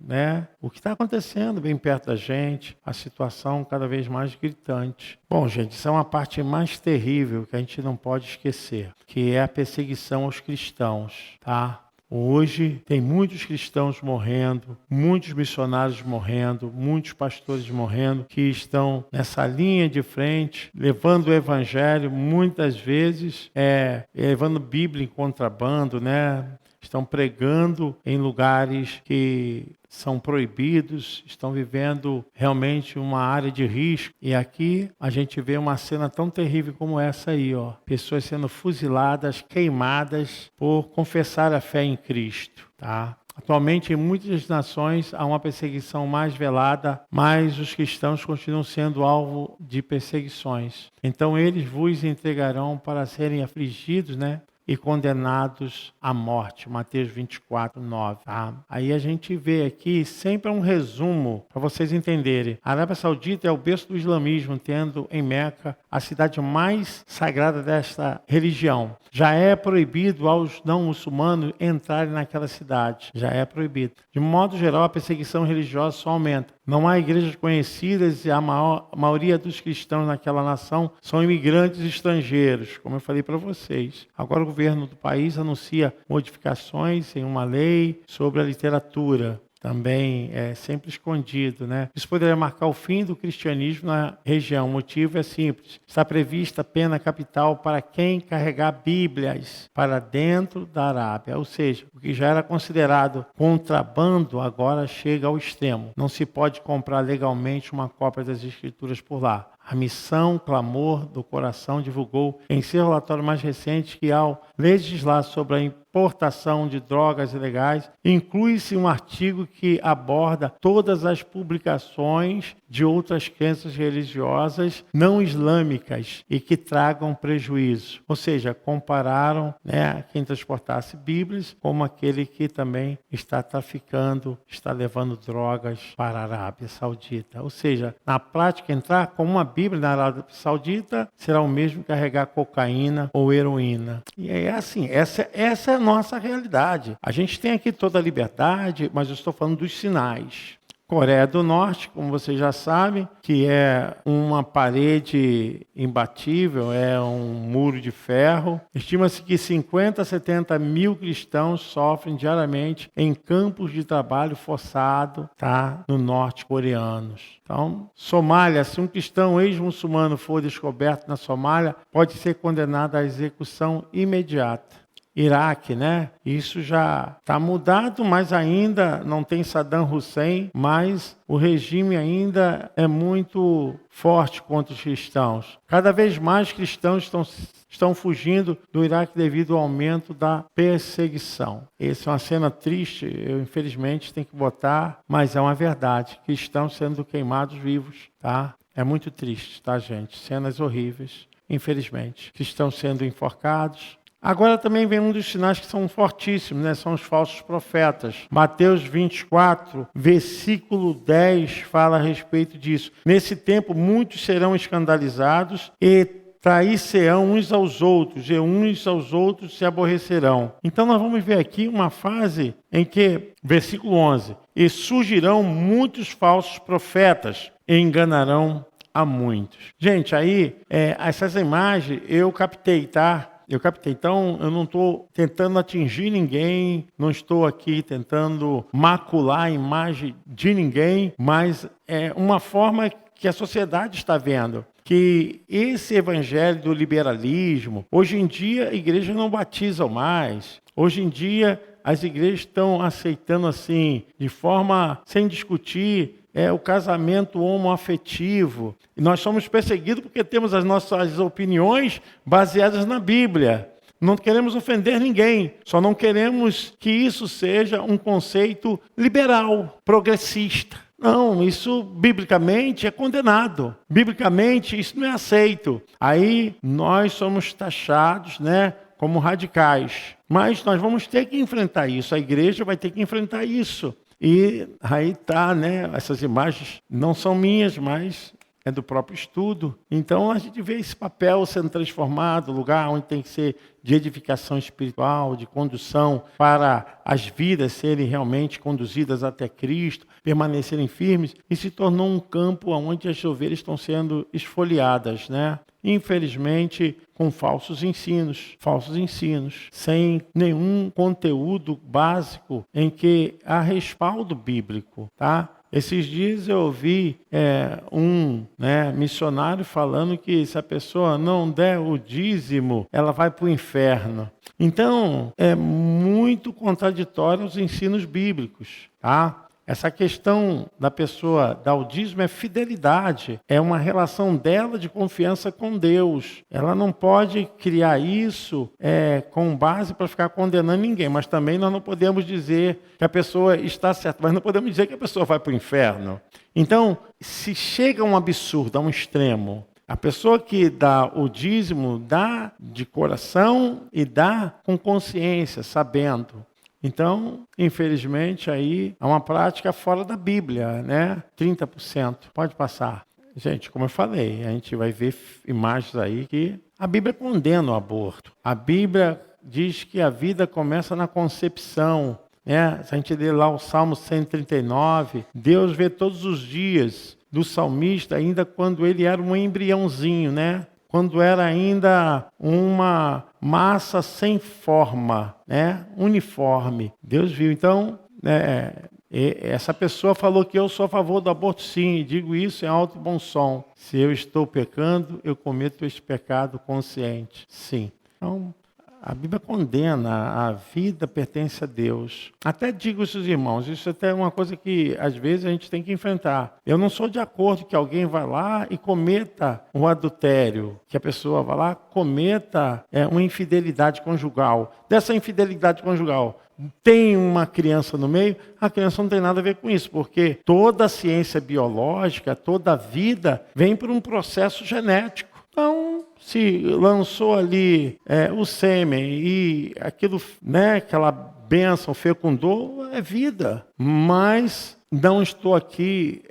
né, o que está acontecendo bem perto da gente, a situação cada vez mais gritante. Bom, gente, isso é uma parte mais terrível que a gente não pode esquecer, que é a perseguição aos cristãos, tá? Hoje tem muitos cristãos morrendo, muitos missionários morrendo, muitos pastores morrendo, que estão nessa linha de frente, levando o evangelho, muitas vezes levando Bíblia em contrabando, né? Estão pregando em lugares que são proibidos, estão vivendo realmente uma área de risco. E aqui a gente vê uma cena tão terrível como essa aí, ó. Pessoas sendo fuziladas, queimadas por confessar a fé em Cristo, tá? Atualmente, em muitas nações, há uma perseguição mais velada, mas os cristãos continuam sendo alvo de perseguições. Então, eles vos entregarão para serem afligidos, né? E condenados à morte. Mateus 24, 9. Tá? Aí a gente vê aqui sempre um resumo para vocês entenderem. A Arábia Saudita é o berço do islamismo, tendo em Meca a cidade mais sagrada desta religião. Já é proibido aos não muçulmanos entrarem naquela cidade. Já é proibido. De modo geral, a perseguição religiosa só aumenta. Não há igrejas conhecidas e a maioria dos cristãos naquela nação são imigrantes estrangeiros, como eu falei para vocês. Agora o governo do país anuncia modificações em uma lei sobre a literatura. Também é sempre escondido, né? Isso poderia marcar o fim do cristianismo na região. O motivo é simples. Está prevista pena capital para quem carregar Bíblias para dentro da Arábia. Ou seja, o que já era considerado contrabando agora chega ao extremo. Não se pode comprar legalmente uma cópia das Escrituras por lá. A Missão Clamor do Coração divulgou em seu relatório mais recente que, ao legislar sobre a exportação de drogas ilegais. Inclui-se um artigo que aborda todas as publicações de outras crenças religiosas não islâmicas e que tragam prejuízo. Ou seja, compararam, né, quem transportasse Bíblias como aquele que também está traficando, está levando drogas para a Arábia Saudita. Ou seja, na prática, entrar com uma Bíblia na Arábia Saudita será o mesmo que carregar cocaína ou heroína. E é assim, essa é a nossa realidade. A gente tem aqui toda a liberdade, mas eu estou falando dos sinais. Coreia do Norte, como vocês já sabem, que é uma parede imbatível, é um muro de ferro. Estima-se que 50 a 70 mil cristãos sofrem diariamente em campos de trabalho forçado, tá, no norte coreanos. Então, Somália, se um cristão ex-muçulmano for descoberto na Somália, pode ser condenado à execução imediata. Iraque, né? Isso já está mudado, mas ainda não tem Saddam Hussein, mas o regime ainda é muito forte contra os cristãos. Cada vez mais cristãos estão fugindo do Iraque devido ao aumento da perseguição. Essa é uma cena triste, eu infelizmente tenho que botar, mas é uma verdade. Cristãos sendo queimados vivos, tá? É muito triste, tá, gente? Cenas horríveis, infelizmente. Cristãos sendo enforcados. Agora também vem um dos sinais que são fortíssimos, né? São os falsos profetas. Mateus 24, versículo 10, fala a respeito disso. Nesse tempo, muitos serão escandalizados e trair-se-ão uns aos outros, e uns aos outros se aborrecerão. Então nós vamos ver aqui uma fase em que, versículo 11, e surgirão muitos falsos profetas e enganarão a muitos. Gente, aí, essas imagens eu captei, tá? Então, eu não estou tentando atingir ninguém, não estou aqui tentando macular a imagem de ninguém, mas é uma forma que a sociedade está vendo. Que esse evangelho do liberalismo, hoje em dia a igreja não batiza mais, hoje em dia as igrejas estão aceitando assim, de forma sem discutir, o casamento homoafetivo. E nós somos perseguidos porque temos as nossas opiniões baseadas na Bíblia. Não queremos ofender ninguém, só não queremos que isso seja um conceito liberal, progressista. Não, isso biblicamente é condenado. Biblicamente isso não é aceito. Aí nós somos taxados, né, como radicais. Mas nós vamos ter que enfrentar isso, a igreja vai ter que enfrentar isso. E aí tá, né? Essas imagens não são minhas, mas é do próprio estudo. Então a gente vê esse papel sendo transformado, lugar onde tem que ser de edificação espiritual, de condução para as vidas serem realmente conduzidas até Cristo, permanecerem firmes, e se tornou um campo onde as ovelhas estão sendo esfoliadas, né? Infelizmente, com falsos ensinos, sem nenhum conteúdo básico em que há respaldo bíblico, tá? Esses dias eu ouvi um missionário falando que se a pessoa não der o dízimo, ela vai para o inferno. Então, é muito contraditório os ensinos bíblicos, tá? Essa questão da pessoa dar o dízimo é fidelidade, é uma relação dela de confiança com Deus. Ela não pode criar isso com base para ficar condenando ninguém, mas também nós não podemos dizer que a pessoa está certa, mas não podemos dizer que a pessoa vai para o inferno. Então, se chega a um absurdo, a um extremo, a pessoa que dá o dízimo dá de coração e dá com consciência, sabendo. Então, infelizmente, aí há uma prática fora da Bíblia, né? 30%. Pode passar. Gente, como eu falei, a gente vai ver imagens aí que a Bíblia condena o aborto. A Bíblia diz que a vida começa na concepção, né? Se a gente ler lá o Salmo 139, Deus vê todos os dias do salmista, ainda quando ele era um embriãozinho, né? Quando era ainda uma massa sem forma, né? Uniforme. Deus viu. Então, essa pessoa falou que eu sou a favor do aborto, sim, e digo isso em alto e bom som. Se eu estou pecando, eu cometo esse pecado consciente, sim. Então, A Bíblia condena, a vida pertence a Deus. Até digo isso, irmãos, isso até é uma coisa que às vezes a gente tem que enfrentar. Eu não sou de acordo que alguém vá lá e cometa um adultério, que a pessoa vá lá e cometa uma infidelidade conjugal. Dessa infidelidade conjugal, tem uma criança no meio, a criança não tem nada a ver com isso, porque toda a ciência biológica, toda a vida vem por um processo genético. Então, se lançou ali o sêmen e aquilo, aquela bênção fecundou, é vida. Mas não estou aqui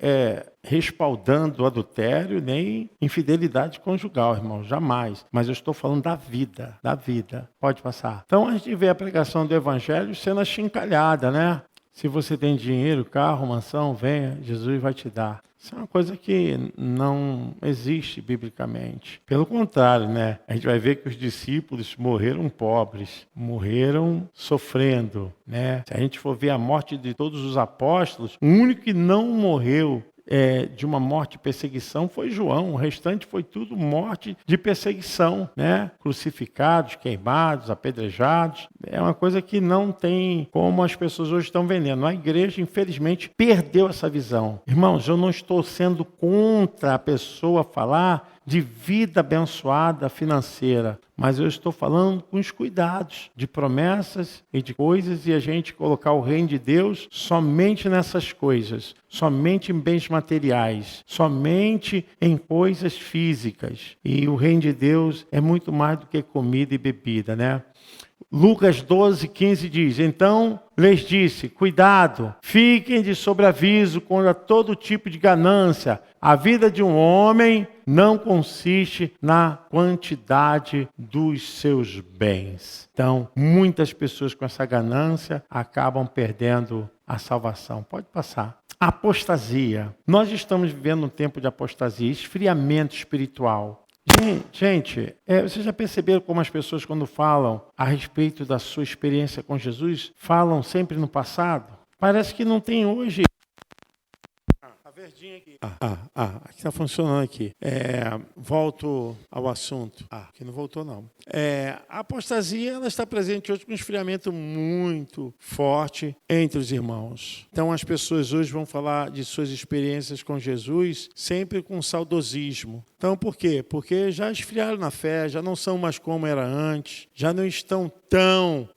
respaldando o adultério nem infidelidade conjugal, irmão, jamais. Mas eu estou falando da vida, da vida. Pode passar. Então a gente vê a pregação do evangelho sendo achincalhada, né? Se você tem dinheiro, carro, mansão, venha, Jesus vai te dar. Isso é uma coisa que não existe biblicamente. Pelo contrário, né? A gente vai ver que os discípulos morreram pobres, morreram sofrendo, né? Se a gente for ver a morte de todos os apóstolos, o único que não morreu de uma morte de perseguição foi João, o restante foi tudo morte de perseguição, né? Crucificados, queimados, apedrejados. É uma coisa que não tem como as pessoas hoje estão vendendo. A igreja, infelizmente, perdeu essa visão. Irmãos, eu não estou sendo contra a pessoa falar de vida abençoada financeira, mas eu estou falando com os cuidados de promessas e de coisas e a gente colocar o reino de Deus somente nessas coisas, somente em bens materiais, somente em coisas físicas. E o reino de Deus é muito mais do que comida e bebida, né? Lucas 12:15 diz: então lhes disse, cuidado, fiquem de sobreaviso contra todo tipo de ganância. A vida de um homem não consiste na quantidade dos seus bens. Então, muitas pessoas com essa ganância acabam perdendo a salvação. Pode passar. Apostasia. Nós estamos vivendo um tempo de apostasia, esfriamento espiritual. Gente, vocês já perceberam como as pessoas, quando falam a respeito da sua experiência com Jesus, falam sempre no passado? Parece que não tem hoje. A verdinha aqui. Aqui está funcionando aqui. Volto ao assunto. Aqui não voltou não. A apostasia ela está presente hoje com um esfriamento muito forte entre os irmãos. Então as pessoas hoje vão falar de suas experiências com Jesus sempre com saudosismo. Então por quê? Porque já esfriaram na fé, já não são mais como era antes, já não estão tão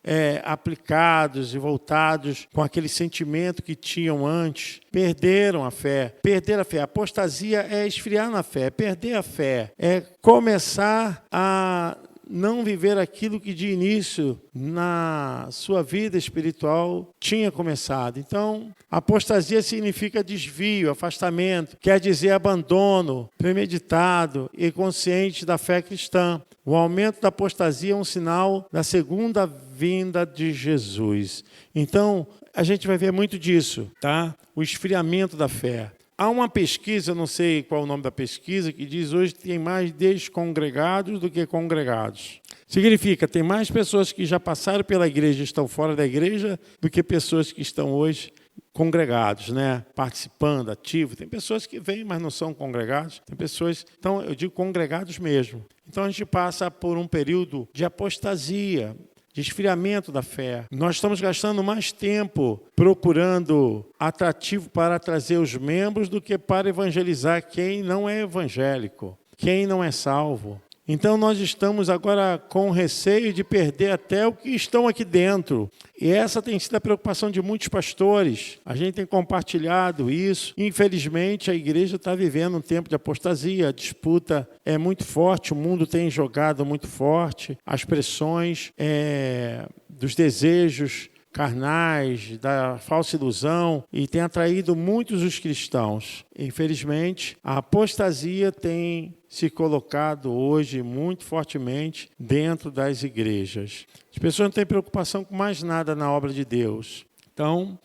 aplicados e voltados com aquele sentimento que tinham antes. Perderam a fé. Perder a fé. A apostasia é esfriar na fé, é perder a fé, é começar a não viver aquilo que de início na sua vida espiritual tinha começado. Então, apostasia significa desvio, afastamento, quer dizer abandono premeditado e consciente da fé cristã. O aumento da apostasia é um sinal da segunda vinda de Jesus. Então, a gente vai ver muito disso, tá? O esfriamento da fé. Há uma pesquisa, não sei qual é o nome da pesquisa, que diz hoje que tem mais descongregados do que congregados. Significa, tem mais pessoas que já passaram pela igreja e estão fora da igreja do que pessoas que estão hoje congregados, né? Participando, ativos. Tem pessoas que vêm, mas não são congregados. Tem pessoas, então eu digo congregados mesmo. Então a gente passa por um período de apostasia, de esfriamento da fé. Nós estamos gastando mais tempo procurando atrativo para trazer os membros do que para evangelizar quem não é evangélico, quem não é salvo. Então nós estamos agora com receio de perder até o que estão aqui dentro. E essa tem sido a preocupação de muitos pastores. A gente tem compartilhado isso. Infelizmente, a igreja está vivendo um tempo de apostasia. A disputa é muito forte, o mundo tem jogado muito forte. As pressões dos desejos carnais, da falsa ilusão, e tem atraído muitos os cristãos. Infelizmente, a apostasia tem se colocado hoje muito fortemente dentro das igrejas. As pessoas não têm preocupação com mais nada na obra de Deus. Então,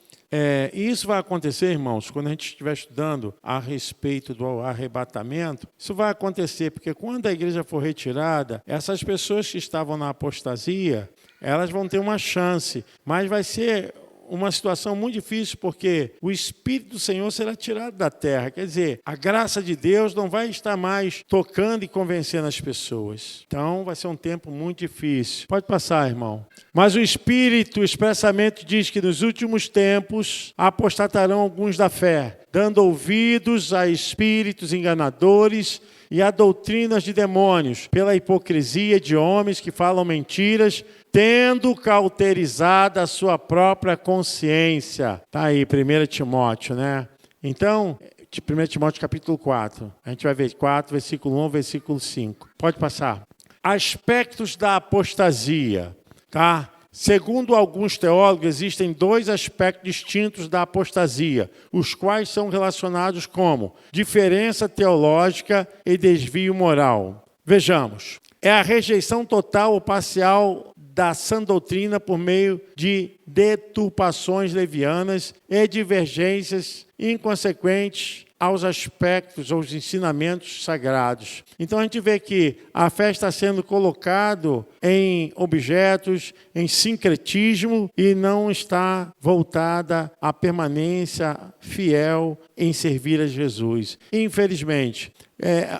isso vai acontecer, irmãos, quando a gente estiver estudando a respeito do arrebatamento. Isso vai acontecer porque quando a igreja for retirada, essas pessoas que estavam na apostasia, elas vão ter uma chance, mas vai ser uma situação muito difícil, porque o Espírito do Senhor será tirado da terra. Quer dizer, a graça de Deus não vai estar mais tocando e convencendo as pessoas. Então, vai ser um tempo muito difícil. Pode passar, irmão. Mas o Espírito expressamente diz que nos últimos tempos apostatarão alguns da fé, dando ouvidos a espíritos enganadores e a doutrinas de demônios, pela hipocrisia de homens que falam mentiras, tendo cauterizado a sua própria consciência. Está aí, 1 Timóteo, né? Então, 1 Timóteo capítulo 4. A gente vai ver 4, versículo 1, versículo 5. Pode passar. Aspectos da apostasia, tá? Segundo alguns teólogos, existem 2 aspectos distintos da apostasia, os quais são relacionados como diferença teológica e desvio moral. Vejamos, é a rejeição total ou parcial da sã doutrina por meio de deturpações levianas e divergências inconsequentes aos aspectos, aos ensinamentos sagrados. Então a gente vê que a fé está sendo colocada em objetos, em sincretismo e não está voltada à permanência fiel em servir a Jesus. Infelizmente,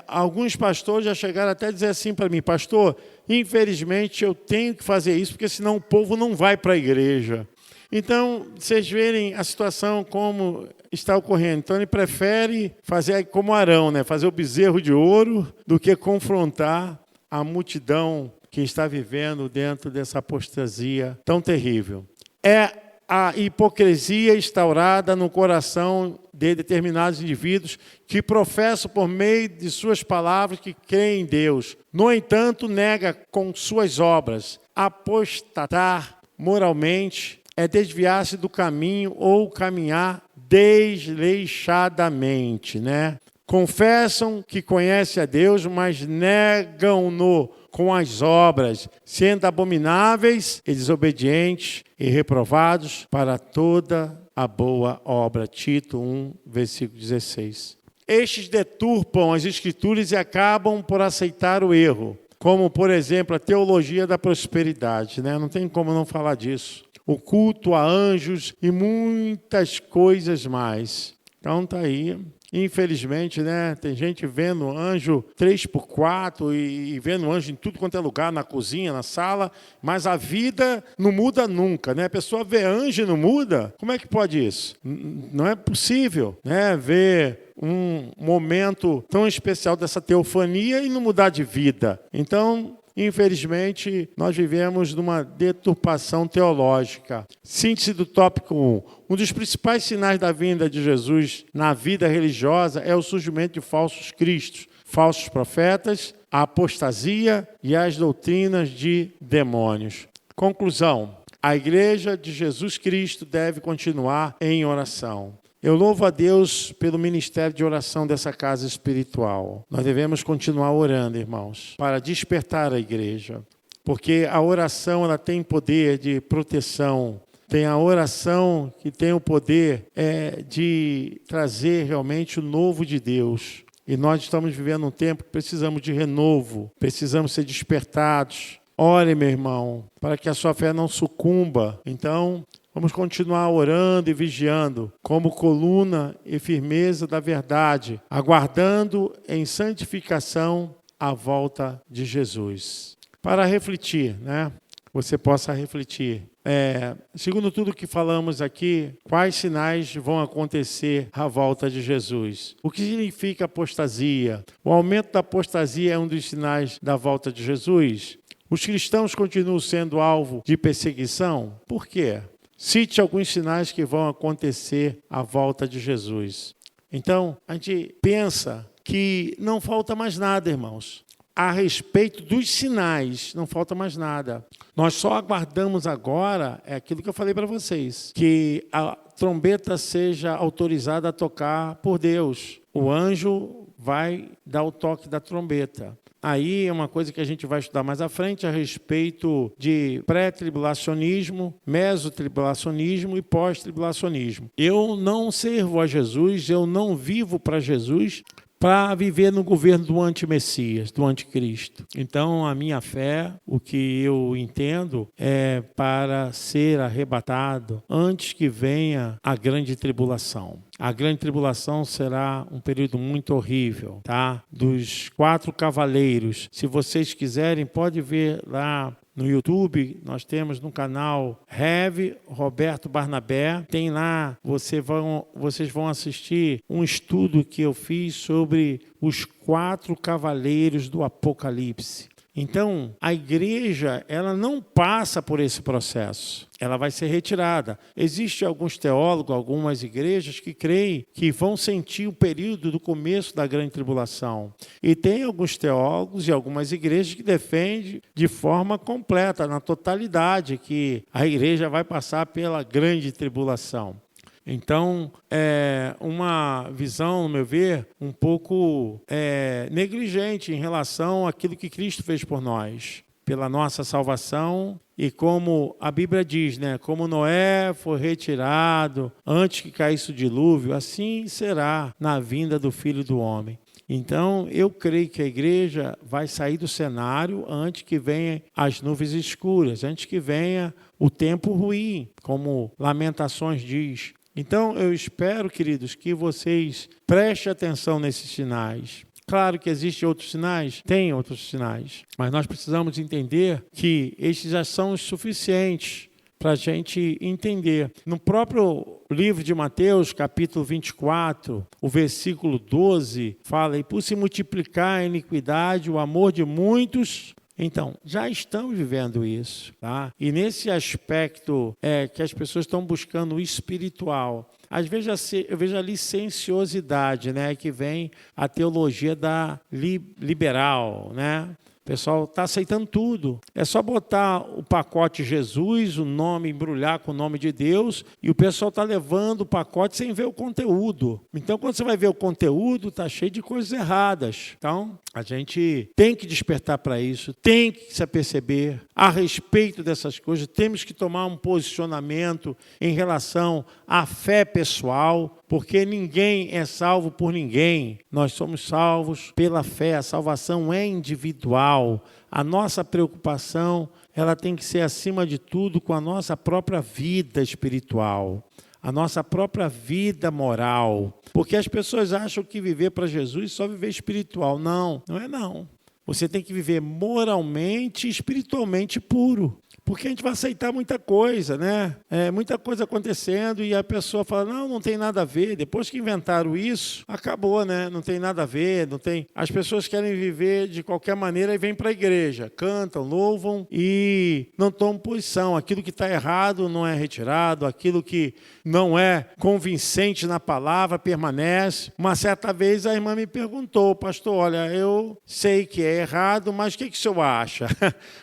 alguns pastores já chegaram até a dizer assim para mim: pastor, infelizmente eu tenho que fazer isso porque senão o povo não vai para a igreja. Então, vocês verem a situação como está ocorrendo. Então, ele prefere fazer como Arão, né? Fazer o bezerro de ouro, do que confrontar a multidão que está vivendo dentro dessa apostasia tão terrível. É a hipocrisia instaurada no coração de determinados indivíduos que professam por meio de suas palavras que creem em Deus. No entanto, nega com suas obras. Apostatar moralmente é desviar-se do caminho ou caminhar desleixadamente, né? Confessam que conhecem a Deus, mas negam-no com as obras, sendo abomináveis e desobedientes e reprovados para toda a boa obra. Tito 1, versículo 16. Estes deturpam as Escrituras e acabam por aceitar o erro, como, por exemplo, a teologia da prosperidade, né? Não tem como não falar disso. O culto a anjos e muitas coisas mais. Então está aí. Infelizmente, né, tem gente vendo anjo 3x4 e vendo anjo em tudo quanto é lugar, na cozinha, na sala, mas a vida não muda nunca, né? A pessoa vê anjo e não muda. Como é que pode isso? Não é possível, né, ver um momento tão especial dessa teofania e não mudar de vida. Então, infelizmente, nós vivemos numa deturpação teológica. Síntese do tópico 1. Um dos principais sinais da vinda de Jesus na vida religiosa é o surgimento de falsos cristos, falsos profetas, a apostasia e as doutrinas de demônios. Conclusão. A Igreja de Jesus Cristo deve continuar em oração. Eu louvo a Deus pelo ministério de oração dessa casa espiritual. Nós devemos continuar orando, irmãos, para despertar a igreja. Porque a oração ela tem poder de proteção. Tem a oração que tem o poder de trazer realmente o novo de Deus. E nós estamos vivendo um tempo que precisamos de renovo. Precisamos ser despertados. Ore, meu irmão, para que a sua fé não sucumba. Então, vamos continuar orando e vigiando, como coluna e firmeza da verdade, aguardando em santificação a volta de Jesus. Para refletir, né? Você possa refletir. Segundo tudo que falamos aqui, quais sinais vão acontecer à volta de Jesus? O que significa apostasia? O aumento da apostasia é um dos sinais da volta de Jesus? Os cristãos continuam sendo alvo de perseguição? Por quê? Cite alguns sinais que vão acontecer à volta de Jesus. Então, a gente pensa que não falta mais nada, irmãos. A respeito dos sinais, não falta mais nada. Nós só aguardamos agora, é aquilo que eu falei para vocês, que a trombeta seja autorizada a tocar por Deus. O anjo vai dar o toque da trombeta. Aí é uma coisa que a gente vai estudar mais à frente a respeito de pré-tribulacionismo, mesotribulacionismo e pós-tribulacionismo. Eu não servo a Jesus, eu não vivo para Jesus, para viver no governo do anti-Messias, do anticristo. Então, a minha fé, o que eu entendo, é para ser arrebatado antes que venha a grande tribulação. A grande tribulação será um período muito horrível, tá? Dos 4 cavaleiros. Se vocês quiserem, pode ver lá no YouTube, nós temos no canal Rev Roberto Barnabé. Tem lá, vocês vão assistir um estudo que eu fiz sobre os 4 cavaleiros do Apocalipse. Então, a igreja, ela não passa por esse processo. Ela vai ser retirada. Existem alguns teólogos, algumas igrejas que creem que vão sentir o período do começo da grande tribulação. E tem alguns teólogos e algumas igrejas que defendem de forma completa, na totalidade, que a igreja vai passar pela grande tribulação. Então, é uma visão, no meu ver, um pouco negligente em relação àquilo que Cristo fez por nós, pela nossa salvação. E como a Bíblia diz, né, como Noé foi retirado antes que caísse o dilúvio, assim será na vinda do Filho do Homem. Então, eu creio que a igreja vai sair do cenário antes que venham as nuvens escuras, antes que venha o tempo ruim, como Lamentações diz. Então, eu espero, queridos, que vocês prestem atenção nesses sinais. Claro que existem outros sinais, tem outros sinais, mas nós precisamos entender que estes já são os suficientes para a gente entender. No próprio livro de Mateus, capítulo 24, o versículo 12, fala: e por se multiplicar a iniquidade, o amor de muitos... Então, já estamos vivendo isso, tá? E nesse aspecto que as pessoas estão buscando o espiritual, às vezes eu vejo a licenciosidade, né? Que vem a teologia da liberal, né? O pessoal está aceitando tudo. É só botar o pacote Jesus, o nome, embrulhar com o nome de Deus, e o pessoal está levando o pacote sem ver o conteúdo. Então, quando você vai ver o conteúdo, está cheio de coisas erradas. Então, a gente tem que despertar para isso, tem que se aperceber a respeito dessas coisas. Temos que tomar um posicionamento em relação à fé pessoal, porque ninguém é salvo por ninguém. Nós somos salvos pela fé. A salvação é individual. A nossa preocupação, ela tem que ser, acima de tudo, com a nossa própria vida espiritual, a nossa própria vida moral. Porque as pessoas acham que viver para Jesus é só viver espiritual. Não, não é não. Você tem que viver moralmente e espiritualmente puro. Porque a gente vai aceitar muita coisa, né? Muita coisa acontecendo e a pessoa fala, não tem nada a ver. Depois que inventaram isso, acabou, né? Não tem nada a ver, não tem... As pessoas querem viver de qualquer maneira e vêm para a igreja, cantam, louvam e não tomam posição. Aquilo que está errado não é retirado, aquilo que não é convincente na palavra permanece. Uma certa vez a irmã me perguntou, pastor, olha, eu sei que é errado, mas o que o senhor acha?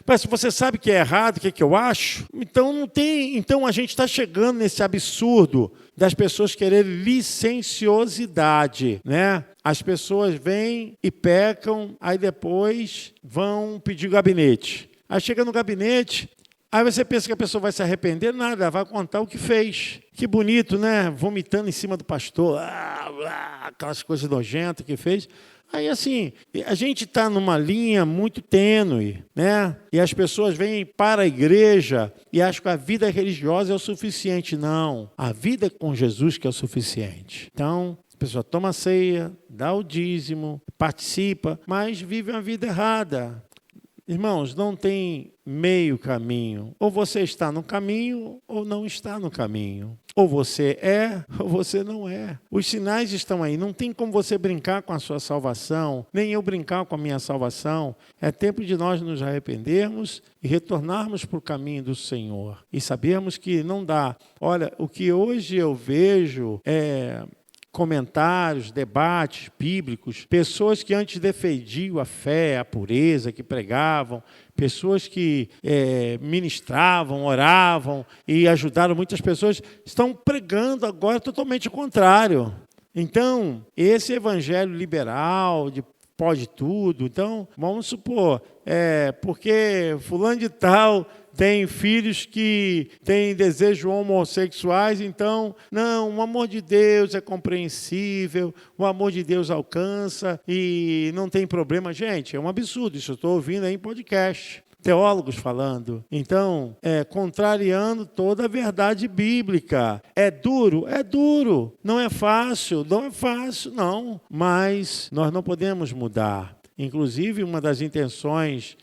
Mas se você sabe que é errado, o que eu acho? Então não tem. Então a gente está chegando nesse absurdo das pessoas quererem licenciosidade, né? As pessoas vêm e pecam, aí depois vão pedir gabinete. Aí chega no gabinete, aí você pensa que a pessoa vai se arrepender, nada, vai contar o que fez. Que bonito, né? Vomitando em cima do pastor, aquelas coisas nojentas que fez. Aí, assim, a gente está numa linha muito tênue, né? E as pessoas vêm para a igreja e acham que a vida religiosa é o suficiente. Não, a vida com Jesus que é o suficiente. Então, a pessoa toma a ceia, dá o dízimo, participa, mas vive uma vida errada. Irmãos, não tem meio caminho. Ou você está no caminho ou não está no caminho. Ou você é ou você não é. Os sinais estão aí. Não tem como você brincar com a sua salvação, nem eu brincar com a minha salvação. É tempo de nós nos arrependermos e retornarmos para o caminho do Senhor. E sabermos que não dá. Olha, o que hoje eu vejo é... comentários, debates bíblicos, pessoas que antes defendiam a fé, a pureza, que pregavam, pessoas que ministravam, oravam e ajudaram muitas pessoas, estão pregando agora totalmente o contrário. Então, esse evangelho liberal, de pode tudo. Então, vamos supor, porque fulano de tal tem filhos que têm desejo homossexuais, então, não, o amor de Deus é compreensível, o amor de Deus alcança e não tem problema. Gente, é um absurdo, isso eu estou ouvindo aí em podcast. Teólogos falando. Então, contrariando toda a verdade bíblica. É duro? É duro. Não é fácil? Não é fácil, não. Mas nós não podemos mudar. Inclusive, uma das intenções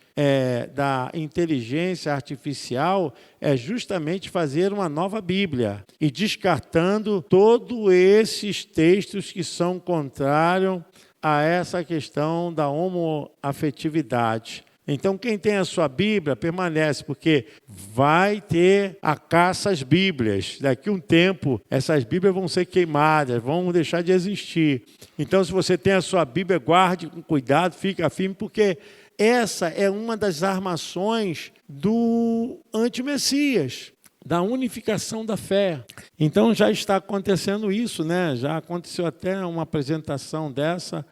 da inteligência artificial é justamente fazer uma nova Bíblia e descartando todos esses textos que são contrários a essa questão da homoafetividade. Então, quem tem a sua Bíblia permanece, porque vai ter a caça às Bíblias. Daqui a um tempo, essas Bíblias vão ser queimadas, vão deixar de existir. Então, se você tem a sua Bíblia, guarde com cuidado, fica firme, porque essa é uma das armações do antimessias, da unificação da fé. Então já está acontecendo isso, né? Já aconteceu até uma apresentação dessa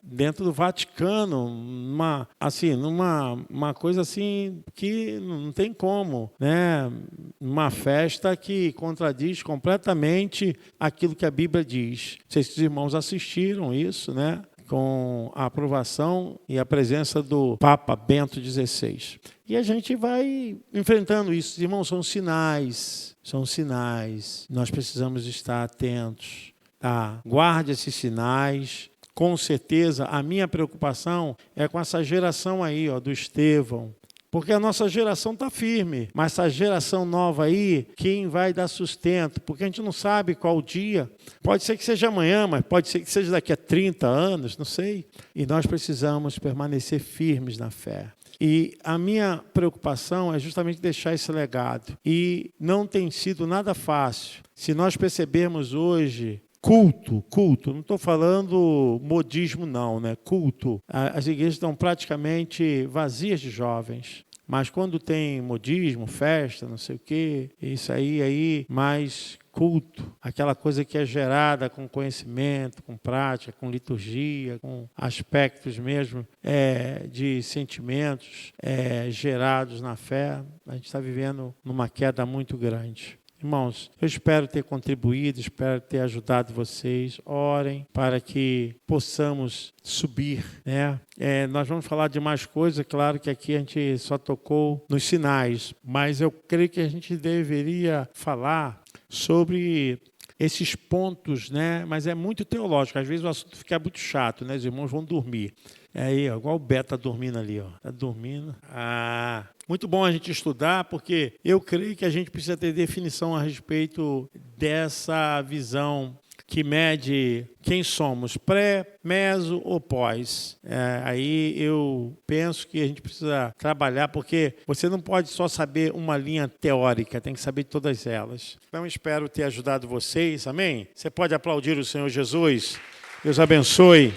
dentro do Vaticano, uma coisa assim que não tem como, né? Uma festa que contradiz completamente aquilo que a Bíblia diz. Não sei se os irmãos assistiram isso, né? Com a aprovação e a presença do Papa Bento XVI. E a gente vai enfrentando isso. Irmãos, são sinais. Nós precisamos estar atentos. Tá? Guarde esses sinais. Com certeza, a minha preocupação é com essa geração aí, do Estevão. Porque a nossa geração está firme, mas essa geração nova aí, quem vai dar sustento? Porque a gente não sabe qual dia. Pode ser que seja amanhã, mas pode ser que seja daqui a 30 anos, não sei. E nós precisamos permanecer firmes na fé. E a minha preocupação é justamente deixar esse legado. E não tem sido nada fácil. Se nós percebermos hoje culto, não estou falando modismo não, né? Culto. As igrejas estão praticamente vazias de jovens. Mas quando tem modismo, festa, não sei o quê, isso aí, mais culto, aquela coisa que é gerada com conhecimento, com prática, com liturgia, com aspectos mesmo de sentimentos gerados na fé, a gente está vivendo numa queda muito grande. Irmãos, eu espero ter contribuído, espero ter ajudado vocês. Orem para que possamos subir, né? Nós vamos falar de mais coisas, claro que aqui a gente só tocou nos sinais, mas eu creio que a gente deveria falar sobre esses pontos, né? Mas é muito teológico, às vezes o assunto fica muito chato, né? Os irmãos vão dormir. Aí, igual o Beto está dormindo ali, está dormindo. Muito bom a gente estudar, porque eu creio que a gente precisa ter definição a respeito dessa visão que mede quem somos, pré, meso ou pós. Aí eu penso que a gente precisa trabalhar, porque você não pode só saber uma linha teórica, tem que saber todas elas. Então espero ter ajudado vocês, amém? Você pode aplaudir o Senhor Jesus? Deus abençoe.